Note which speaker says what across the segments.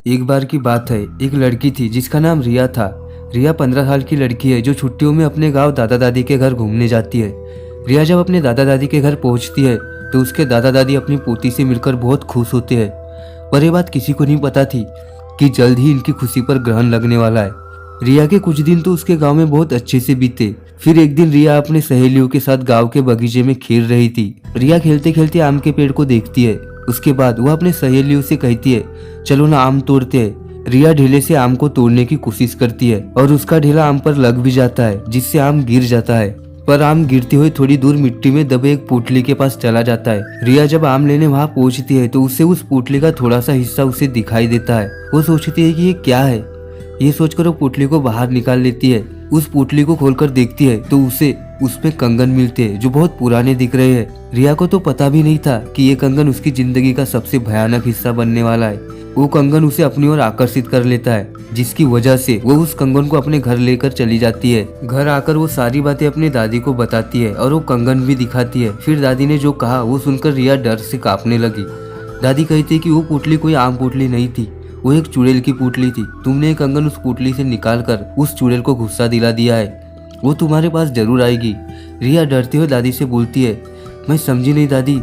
Speaker 1: एक बार की बात है, एक लड़की थी जिसका नाम रिया था। रिया 15 साल की लड़की है जो छुट्टियों में अपने गांव दादा दादी के घर घूमने जाती है। रिया जब अपने दादा दादी के घर पहुंचती है तो उसके दादा दादी अपनी पोती से मिलकर बहुत खुश होते हैं। पर यह बात किसी को नहीं पता थी कि जल्द ही इनकी खुशी पर ग्रहण लगने वाला है। रिया के कुछ दिन तो उसके गांव में बहुत अच्छे से बीते। फिर एक दिन रिया अपने सहेलियों के साथ गांव के बगीचे में खेल रही थी। रिया खेलते खेलते आम के पेड़ को देखती है। उसके बाद वह अपने सहेलियों से कहती है, चलो ना आम तोड़ते हैं। रिया ढेले से आम को तोड़ने की कोशिश करती है और उसका ढेला आम पर लग भी जाता है, जिससे आम गिर जाता है। पर आम गिरते हुए थोड़ी दूर मिट्टी में दबे एक पोटली के पास चला जाता है। रिया जब आम लेने वहां पहुंचती है तो उसे उस पोटली का थोड़ा सा हिस्सा उसे दिखाई देता है। वो सोचती है कि ये क्या है। ये सोचकर वो पोटली को बाहर निकाल लेती है। उस पोटली को खोलकर देखती है तो उसे उसमें कंगन मिलते हैं जो बहुत पुराने दिख रहे हैं। रिया को तो पता भी नहीं था कि ये कंगन उसकी जिंदगी का सबसे भयानक हिस्सा बनने वाला है। वो कंगन उसे अपनी ओर आकर्षित कर लेता है, जिसकी वजह से वो उस कंगन को अपने घर लेकर चली जाती है। घर आकर वो सारी बातें अपनी दादी को बताती है और वो कंगन भी दिखाती है। फिर दादी ने जो कहा वो सुनकर रिया डर से कांपने लगी। दादी कहती है कि वो पोटली कोई आम पोटली नहीं थी, वो एक चुड़ैल की पोटली थी। तुमने एक कंगन उस पोटली से निकालकर उस चुड़ैल को गुस्सा दिला दिया है। वो तुम्हारे पास जरूर आएगी। रिया डरते हुए दादी से बोलती है, मैं समझी नहीं दादी,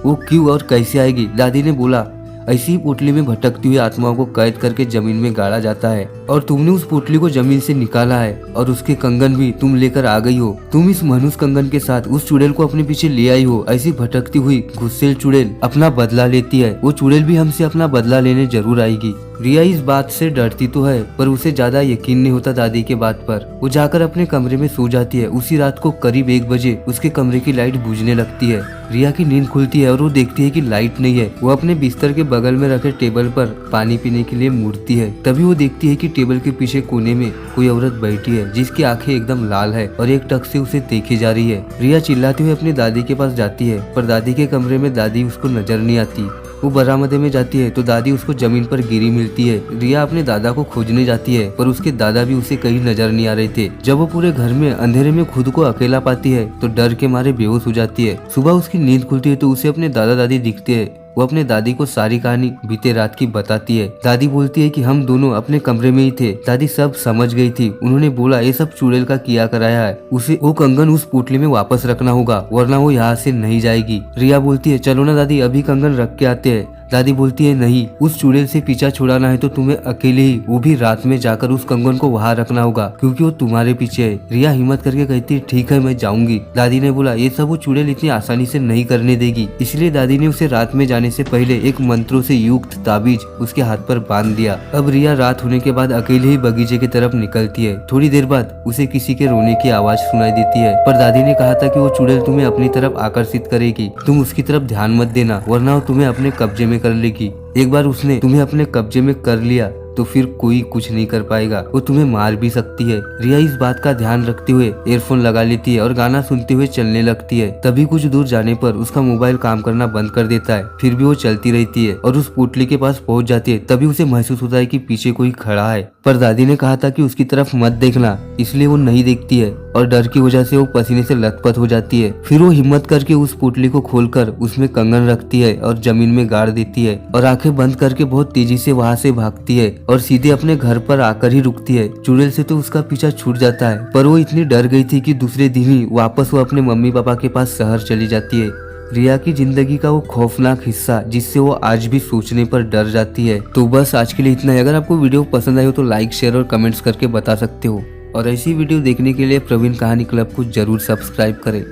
Speaker 1: वो क्यों और कैसे आएगी। दादी ने बोला, ऐसी ही पोटली में भटकती हुई आत्माओं को कैद करके जमीन में गाड़ा जाता है और तुमने उस पोटली को जमीन से निकाला है और उसके कंगन भी तुम लेकर आ गई हो। तुम इस मनुष्य कंगन के साथ उस चुड़ैल को अपने पीछे ले आई हो। ऐसी भटकती हुई गुस्सेल चुड़ैल अपना बदला लेती है। वो चुड़ैल भी हमसे अपना बदला लेने जरूर आएगी। रिया इस बात से डरती तो है पर उसे ज्यादा यकीन नहीं होता दादी के बात पर। वो जाकर अपने कमरे में सो जाती है। उसी रात को करीब 1 बजे उसके कमरे की लाइट बुझने लगती है। रिया की नींद खुलती है और वो देखती है कि लाइट नहीं है। वो अपने बिस्तर के बगल में रखे टेबल पर पानी पीने के लिए मुड़ती है। तभी वो देखती है कि टेबल के पीछे कोने में कोई औरत बैठी है जिसकी आंखें एकदम लाल है और एक टक से उसे देखे जा रही है। रिया चिल्लाती हुई अपनी दादी के पास जाती है पर दादी के कमरे में दादी उसको नजर नहीं आती। वो बरामदे में जाती है तो दादी उसको जमीन पर गिरी मिलती है। रिया अपने दादा को खोजने जाती है पर उसके दादा भी उसे कहीं नजर नहीं आ रहे थे। जब वो पूरे घर में अंधेरे में खुद को अकेला पाती है तो डर के मारे बेहोश हो जाती है। सुबह उसकी नींद खुलती है तो उसे अपने दादा दादी दिखते हैं। वो अपने दादी को सारी कहानी बीते रात की बताती है। दादी बोलती है कि हम दोनों अपने कमरे में ही थे। दादी सब समझ गई थी। उन्होंने बोला, ये सब चुड़ैल का किया कराया है, उसे वो कंगन उस पोटली में वापस रखना होगा वरना वो यहाँ से नहीं जाएगी। रिया बोलती है, चलो ना दादी, अभी कंगन रख के आते हैं। दादी बोलती है, नहीं, उस चुड़ैल से पीछा छुड़ाना है तो तुम्हें अकेले ही, वो भी रात में जाकर उस कंगन को वहां रखना होगा क्योंकि वो तुम्हारे पीछे है। रिया हिम्मत करके कहती है, ठीक है मैं जाऊंगी। दादी ने बोला, ये सब वो चुड़ैल इतनी आसानी से नहीं करने देगी। इसलिए दादी ने उसे रात में जाने से पहले एक मंत्रों से युक्त ताबीज उसके हाथ पर बांध दिया। अब रिया रात होने के बाद अकेले ही बगीचे की तरफ निकलती है। थोड़ी देर बाद उसे किसी के रोने की आवाज सुनाई देती है पर दादी ने कहा था कि वो चुड़ैल तुम्हें अपनी तरफ आकर्षित करेगी, तुम उसकी तरफ ध्यान मत देना वरना वो तुम्हें अपने कब्जे में कर लेगी। एक बार उसने तुम्हें अपने कब्जे में कर लिया तो फिर कोई कुछ नहीं कर पाएगा, वो तुम्हें मार भी सकती है। रिया इस बात का ध्यान रखते हुए ईयरफोन लगा लेती है और गाना सुनते हुए चलने लगती है। तभी कुछ दूर जाने पर उसका मोबाइल काम करना बंद कर देता है। फिर भी वो चलती रहती है और उस पोटली के पास पहुंच जाती है। तभी उसे महसूस होता है कि पीछे कोई खड़ा है पर दादी ने कहा था कि उसकी तरफ मत देखना, इसलिए वो नहीं देखती है और डर की वजह से वो पसीने से लथपथ हो जाती है। फिर वो हिम्मत करके उस पोटली को खोलकर उसमें कंगन रखती है और जमीन में गाड़ देती है और आंखें बंद करके बहुत तेजी से वहां से भागती है और सीधे अपने घर पर आकर ही रुकती है। चुड़ैल से तो उसका पीछा छूट जाता है पर वो इतनी डर गई थी कि दूसरे दिन ही वापस वो अपने मम्मी पापा के पास शहर चली जाती है। रिया की जिंदगी का वो खौफनाक हिस्सा जिससे वो आज भी सोचने पर डर जाती है। तो बस आज के लिए इतना ही। अगर आपको वीडियो पसंद आई हो तो लाइक, शेयर और कमेंट्स करके बता सकते हो और ऐसी वीडियो देखने के लिए प्रवीण कहानी क्लब को जरूर सब्सक्राइब करें।